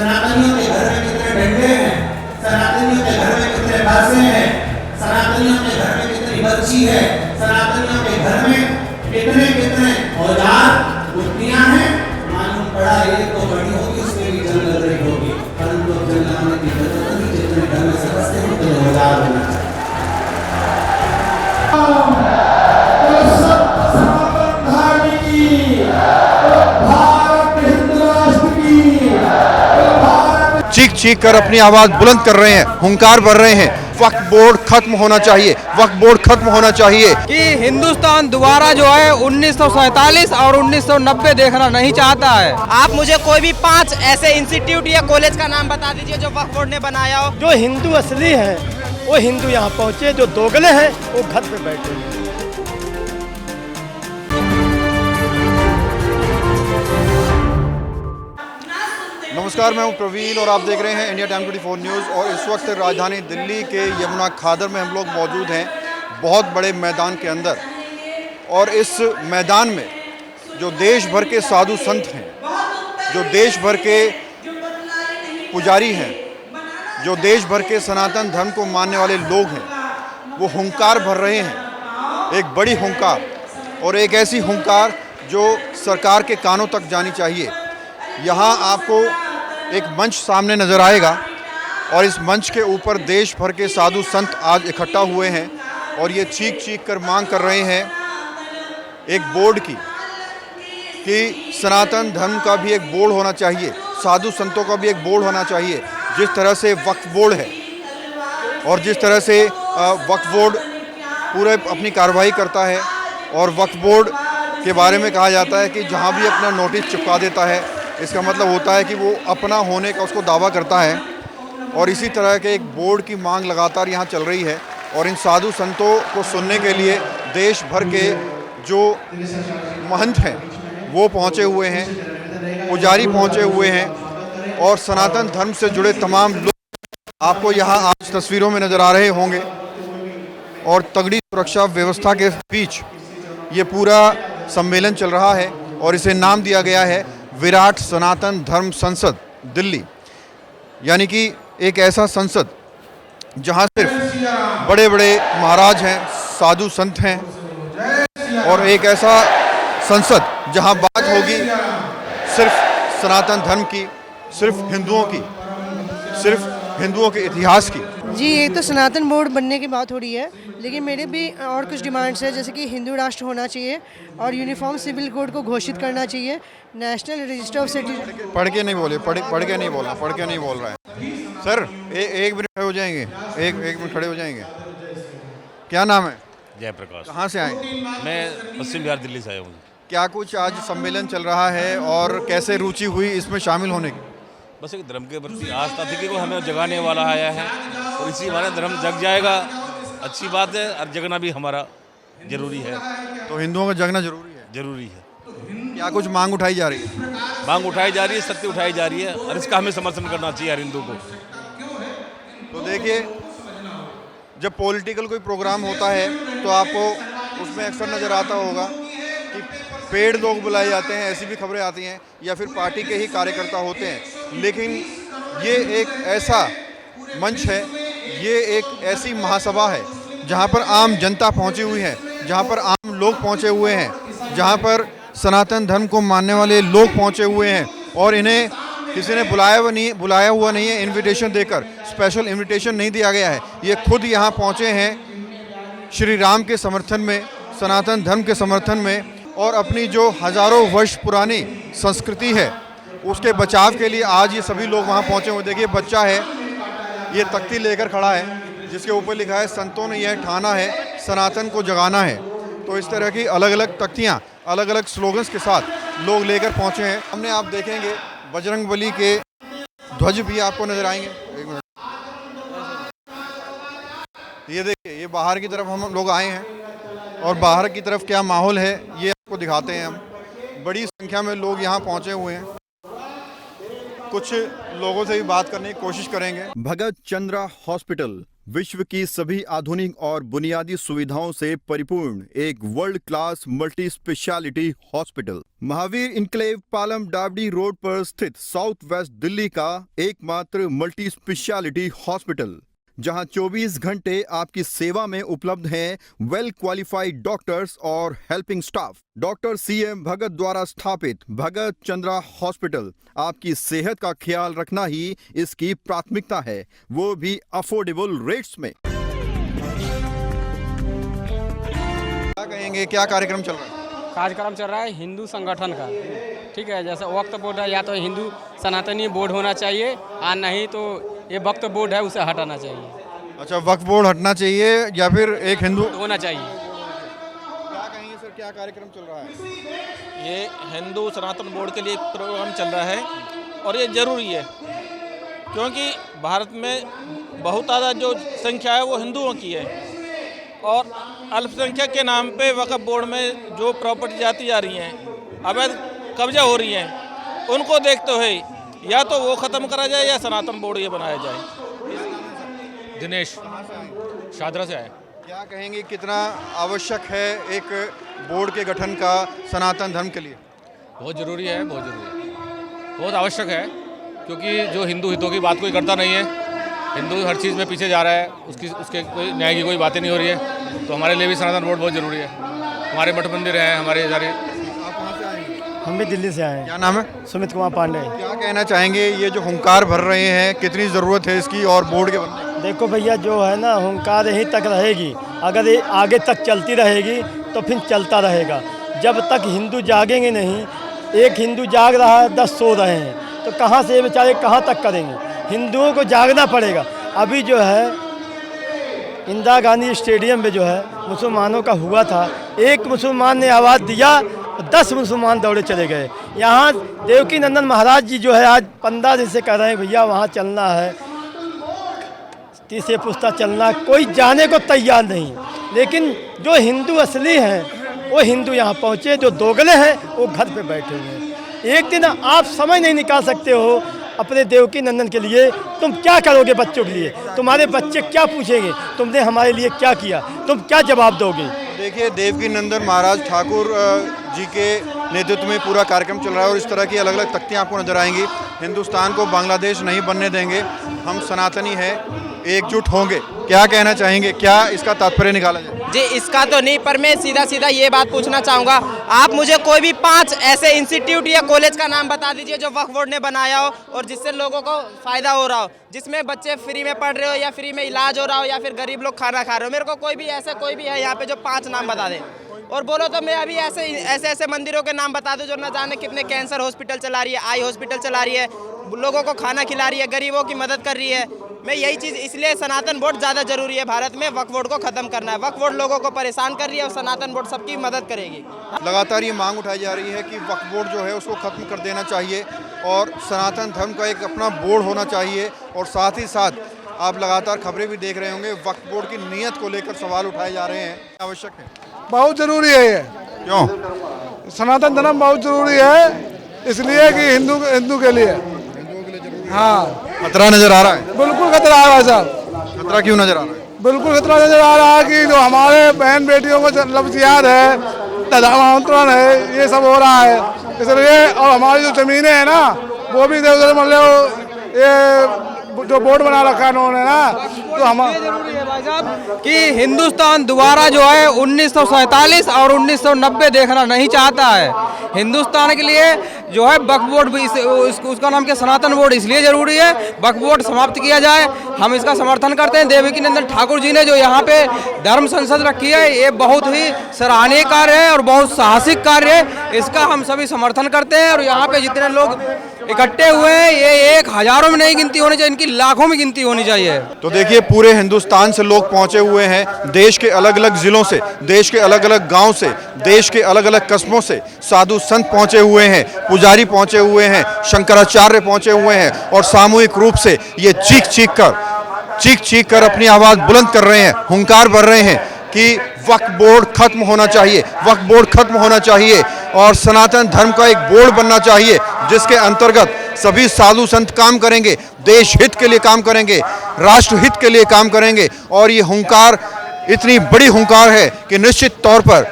सनातनियों के घर में कितने डंडे हैं, सनातनियों के घर में कितने बासे हैं, सनातनियों के घर में कितनी बच्ची है, सनातनियों के घर में कितने कितने औजार बुद्धियां हैं। मालूम पड़ा एक तो बड़ी होगी, उसमें भी जंग लग रही होगी, परंतु जंग लगाने की जरूरत नहीं। जितने घर में समझते हैं उतने औजार होना चाहिए। चीख चीख कर अपनी आवाज बुलंद कर रहे हैं, हुंकार भर रहे हैं। वक्फ बोर्ड खत्म होना चाहिए, वक्फ बोर्ड खत्म होना चाहिए। कि हिंदुस्तान दोबारा जो है 1947 और 1990 देखना नहीं चाहता है। आप मुझे कोई भी 5 ऐसे इंस्टीट्यूट या कॉलेज का नाम बता दीजिए जो वक्फ बोर्ड ने बनाया हो। जो हिंदू असली है वो हिंदू यहाँ पहुँचे, जो दोगले हैं वो घर पे बैठे हैं। नमस्कार, मैं हूं प्रवीण और आप देख रहे हैं इंडिया टाइम 24 न्यूज़। और इस वक्त राजधानी दिल्ली के यमुना खादर में हम लोग मौजूद हैं, बहुत बड़े मैदान के अंदर। और इस मैदान में जो देश भर के साधु संत हैं, जो देश भर के पुजारी हैं, जो देश भर के सनातन धर्म को मानने वाले लोग हैं, वो हुंकार भर रहे हैं। एक बड़ी हुंकार, और एक ऐसी हुंकार जो सरकार के कानों तक जानी चाहिए। यहाँ आपको एक मंच सामने नज़र आएगा और इस मंच के ऊपर देश भर के साधु संत आज इकट्ठा हुए हैं और ये चीख चीख कर मांग कर रहे हैं एक बोर्ड की, कि सनातन धर्म का भी एक बोर्ड होना चाहिए, साधु संतों का भी एक बोर्ड होना चाहिए। जिस तरह से वक्फ बोर्ड है और जिस तरह से वक्फ बोर्ड पूरे अपनी कार्रवाई करता है, और वक्फ बोर्ड के बारे में कहा जाता है कि जहाँ भी अपना नोटिस चिपका देता है, इसका मतलब होता है कि वो अपना होने का उसको दावा करता है। और इसी तरह के एक बोर्ड की मांग लगातार यहाँ चल रही है। और इन साधु संतों को सुनने के लिए देश भर के जो महंत हैं वो पहुँचे हुए हैं, पुजारी पहुँचे हुए हैं, और सनातन धर्म से जुड़े तमाम लोग आपको यहाँ आज तस्वीरों में नज़र आ रहे होंगे। और तगड़ी सुरक्षा व्यवस्था के बीच ये पूरा सम्मेलन चल रहा है और इसे नाम दिया गया है विराट सनातन धर्म संसद दिल्ली। यानी कि एक ऐसा संसद जहां सिर्फ बड़े बड़े महाराज हैं, साधु संत हैं, और एक ऐसा संसद जहां बात होगी सिर्फ सनातन धर्म की, सिर्फ हिंदुओं की, सिर्फ हिंदुओं के इतिहास की। जी, ये तो सनातन बोर्ड बनने की बात हो रही है, लेकिन मेरे भी और कुछ डिमांड्स है, जैसे कि हिंदू राष्ट्र होना चाहिए और यूनिफॉर्म सिविल कोड को घोषित करना चाहिए, नेशनल रजिस्टर ऑफ सिटीजन। पढ़ के नहीं बोले, पढ़ के नहीं बोलना, पढ़ के नहीं बोल रहा है सर। एक मिनट खड़े हो जाएंगे, एक मिनट खड़े हो जाएंगे। क्या नाम है? जयप्रकाश। कहाँ से आए? मैं पश्चिम बिहार दिल्ली से आया हूँ। क्या कुछ आज सम्मेलन चल रहा है और कैसे रुचि हुई इसमें शामिल होने की? बस एक धर्म के प्रति आस्था थी कि वो हमें जगाने वाला आया है, और इसी हमारे धर्म जग जाएगा, अच्छी बात है, और जगना भी हमारा जरूरी है। तो हिंदुओं का जगना जरूरी है? जरूरी है। क्या कुछ मांग उठाई जा रही है? मांग उठाई जा रही है, सत्य उठाई जा रही है, और इसका हमें समर्थन करना चाहिए हर हिंदू को। तो देखिए, जब पॉलिटिकल कोई प्रोग्राम होता है तो आपको उसमें अक्सर नज़र आता होगा कि पेड़ लोग बुलाए जाते हैं, ऐसी भी खबरें आती हैं, या फिर पार्टी के ही कार्यकर्ता होते हैं। लेकिन ये एक ऐसा मंच है, ये एक ऐसी महासभा है जहाँ पर आम जनता पहुँची हुई है, जहाँ पर आम लोग पहुँचे हुए हैं, जहाँ पर सनातन धर्म को मानने वाले लोग पहुँचे हुए हैं, और इन्हें किसी ने बुलाया हुआ नहीं है। इनविटेशन देकर, स्पेशल इनविटेशन नहीं दिया गया है, ये खुद यहाँ पहुँचे हैं श्री राम के समर्थन में, सनातन धर्म के समर्थन में, और अपनी जो हज़ारों वर्ष पुरानी संस्कृति है उसके बचाव के लिए आज ये सभी लोग वहाँ पहुँचे हुए। देखिए, बच्चा है, ये तख्ती लेकर खड़ा है जिसके ऊपर लिखा है संतों ने यह ठाना है सनातन को जगाना है। तो इस तरह की अलग अलग तख्तियाँ, अलग अलग स्लोगन्स के साथ लोग लेकर पहुँचे हैं। हमने आप देखेंगे बजरंगबली के ध्वज भी आपको नज़र आएंगे। एक मिनट, ये देखिए, ये बाहर की तरफ हम लोग आए हैं और बाहर की तरफ क्या माहौल है ये आपको दिखाते हैं हम। बड़ी संख्या में लोग यहाँ पहुँचे हुए हैं, कुछ लोगों से भी बात करने की कोशिश करेंगे। भगत चंद्रा हॉस्पिटल विश्व की सभी आधुनिक और बुनियादी सुविधाओं से परिपूर्ण एक world class multi speciality hospital Mahavir enclave Palam Dabri road पर स्थित साउथ वेस्ट दिल्ली का एकमात्र मल्टी स्पेशलिटी हॉस्पिटल, जहां 24 घंटे आपकी सेवा में उपलब्ध हैं वेल क्वालिफाइड डॉक्टर्स और हेल्पिंग स्टाफ। डॉक्टर CM भगत द्वारा स्थापित भगत चंद्रा हॉस्पिटल आपकी सेहत का ख्याल रखना ही इसकी प्राथमिकता है, वो भी अफोर्डेबल रेट्स में। क्या कहेंगे, क्या कार्यक्रम चल रहा है? कार्यक्रम चल रहा है हिंदू संगठन का, ठीक है। जैसे वक्त बोर्ड है, या तो हिंदू सनातनी बोर्ड होना चाहिए और नहीं तो ये वक्त बोर्ड है उसे हटाना चाहिए। अच्छा, वक्फ बोर्ड हटना चाहिए या फिर एक हिंदू होना चाहिए। क्या कहेंगे सर, क्या कार्यक्रम चल रहा है? ये हिंदू सनातन बोर्ड के लिए एक प्रोग्राम चल रहा है और ये ज़रूरी है, क्योंकि भारत में बहुत ज़्यादा जो संख्या है वो हिंदुओं की है और अल्पसंख्यक के नाम पे वक्फ बोर्ड में जो प्रॉपर्टी जाती जा रही हैं, अवैध कब्जा हो रही हैं, उनको देखते हुए या तो वो ख़त्म करा जाए या सनातन बोर्ड ये बनाया जाए। दिनेश शादरा से आए। क्या कहेंगे, कितना आवश्यक है एक बोर्ड के गठन का सनातन धर्म के लिए? बहुत ज़रूरी है, बहुत ज़रूरी है, बहुत आवश्यक है, क्योंकि जो हिंदू हितों की बात कोई करता नहीं है, हिंदू हर चीज़ में पीछे जा रहा है, उसके कोई न्याय की कोई बातें नहीं हो रही है, तो हमारे लिए भी सनातन बोर्ड बहुत ज़रूरी है। हमारे मठ मंदिर हैं, हमारे सारे। आप कहाँ से आएंगे? हम भी दिल्ली से आए हैं। क्या नाम है? सुमित कुमार पांडे। क्या कहना चाहेंगे, ये जो हुंकार भर रहे हैं, कितनी ज़रूरत है इसकी और बोर्ड के बनने की? देखो भैया, जो है ना हुंकार यहीं तक रहेगी, अगर ये आगे तक चलती रहेगी तो फिर चलता रहेगा। जब तक हिंदू जागेंगे नहीं, एक हिंदू जाग रहा है 10 सो रहे हैं, तो कहाँ से ये बेचारे कहाँ तक करेंगे? हिंदुओं को जागना पड़ेगा। अभी जो है इंदिरा गांधी स्टेडियम में जो है मुसलमानों का हुआ था, एक मुसलमान ने आवाज़ दिया, 10 मुसलमान दौड़े चले गए। यहाँ देवकी नंदन महाराज जी जो है आज 15 दिन से कह रहे हैं भैया वहाँ चलना है, तीसरे पुस्ता चलना, कोई जाने को तैयार नहीं। लेकिन जो हिंदू असली हैं वो हिंदू यहाँ पहुँचे, जो दोगले हैं वो घर पे बैठे हुए हैं। एक दिन आप समय नहीं निकाल सकते हो अपने देवकी नंदन के लिए, तुम क्या करोगे बच्चों के लिए? तुम्हारे बच्चे क्या पूछेंगे, तुमने हमारे लिए क्या किया, तुम क्या जवाब दोगे? देखिए, देवकी नंदन महाराज ठाकुर जी के नेतृत्व में पूरा कार्यक्रम चल रहा है और इस तरह की अलग अलग तख्तियाँ आपको नजर आएंगी। हिंदुस्तान को बांग्लादेश नहीं बनने देंगे, हम सनातनी हैं, एकजुट होंगे। क्या कहना चाहेंगे, क्या इसका तात्पर्य निकाला जाए? जी, इसका तो नहीं, पर मैं सीधा सीधा ये बात पूछना चाहूँगा, आप मुझे कोई भी 5 ऐसे इंस्टीट्यूट या कॉलेज का नाम बता दीजिए जो वक्फ बोर्ड ने बनाया हो और जिससे लोगों को फ़ायदा हो रहा हो, जिसमें बच्चे फ्री में पढ़ रहे हो या फ्री में इलाज हो रहा हो या फिर गरीब लोग खाना खा रहे हो। मेरे को कोई भी है यहाँ पे जो 5 नाम बता दे, और बोलो तो मैं अभी ऐसे मंदिरों के नाम बता दूं जो न जाने कितने कैंसर हॉस्पिटल चला रही है, आई हॉस्पिटल चला रही है, लोगों को खाना खिला रही है, गरीबों की मदद कर रही है। मैं यही चीज़, इसलिए सनातन बोर्ड ज़्यादा जरूरी है भारत में। वक्फ बोर्ड को ख़त्म करना है, वक्फ बोर्ड लोगों को परेशान कर रही है और सनातन बोर्ड सबकी मदद करेगी। लगातार ये मांग उठाई जा रही है कि वक्फ बोर्ड जो है उसको ख़त्म कर देना चाहिए और सनातन धर्म का एक अपना बोर्ड होना चाहिए। और साथ ही साथ आप लगातार खबरें भी देख रहे होंगे, वक्फ बोर्ड की नीयत को लेकर सवाल उठाए जा रहे हैं। आवश्यक है, बहुत ज़रूरी है ये। क्यों? सनातन धर्म बहुत ज़रूरी है, इसलिए कि हिंदू के लिए। हाँ, खतरा नजर आ रहा है? बिल्कुल खतरा आ रहा है साहब। खतरा क्यों नजर आ रहा है? बिल्कुल खतरा नजर आ रहा है कि जो हमारे बहन बेटियों को लफ्ज़ियात है, धर्मांतरण है, ये सब हो रहा है, इसलिए। और हमारी जो ज़मीनें हैं ना, वो भी इधर उधर मतलब ये जो बोर्ड बना रखा है उन्होंने ना, तो हम जरूरी है भाई साहब कि हिंदुस्तान दोबारा जो है 1947 और 1990 देखना नहीं चाहता है। हिंदुस्तान के लिए जो है वक्फ बोर्ड भी उसका नाम क्या, सनातन बोर्ड इसलिए जरूरी है, वक्फ बोर्ड समाप्त किया जाए। हम इसका समर्थन करते हैं। देवकी नंदन ठाकुर जी ने जो यहाँ पे धर्म संसद रखी है, ये बहुत ही सराहनीय कार्य है और बहुत साहसिक कार्य है, इसका हम सभी समर्थन करते हैं। और यहाँ पे जितने लोग इकट्ठे हुए हैं, ये 1 हज़ारों में नहीं गिनती होनी चाहिए, इनकी लाखों में गिनती होनी चाहिए। तो देखिए, पूरे हिंदुस्तान से लोग पहुंचे हुए हैं, देश के अलग अलग जिलों से, देश के अलग अलग गांव से, देश के अलग अलग कस्बों से साधु संत पहुंचे हुए हैं, पुजारी पहुंचे हुए हैं, शंकराचार्य पहुंचे हुए हैं और सामूहिक रूप से ये चीख चीख कर अपनी आवाज़ बुलंद कर रहे हैं, हुंकार भर रहे हैं कि वक्फ बोर्ड खत्म होना चाहिए, वक्फ बोर्ड खत्म होना चाहिए और सनातन धर्म का एक बोर्ड बनना चाहिए जिसके अंतर्गत सभी साधु संत काम करेंगे, देश हित के लिए काम करेंगे, राष्ट्र हित के लिए काम करेंगे। और ये हुंकार इतनी बड़ी हुंकार है कि निश्चित तौर पर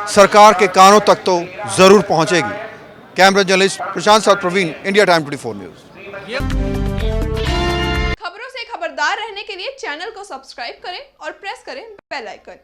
सरकार के कानों तक तो जरूर पहुंचेगी। कैमरा जर्नलिस्ट प्रशांत साथ, प्रवीण, इंडिया टाइम 24 न्यूज़। खबरों से खबरदार रहने के लिए चैनल को सब्सक्राइब करें और प्रेस करें बेल आइकन।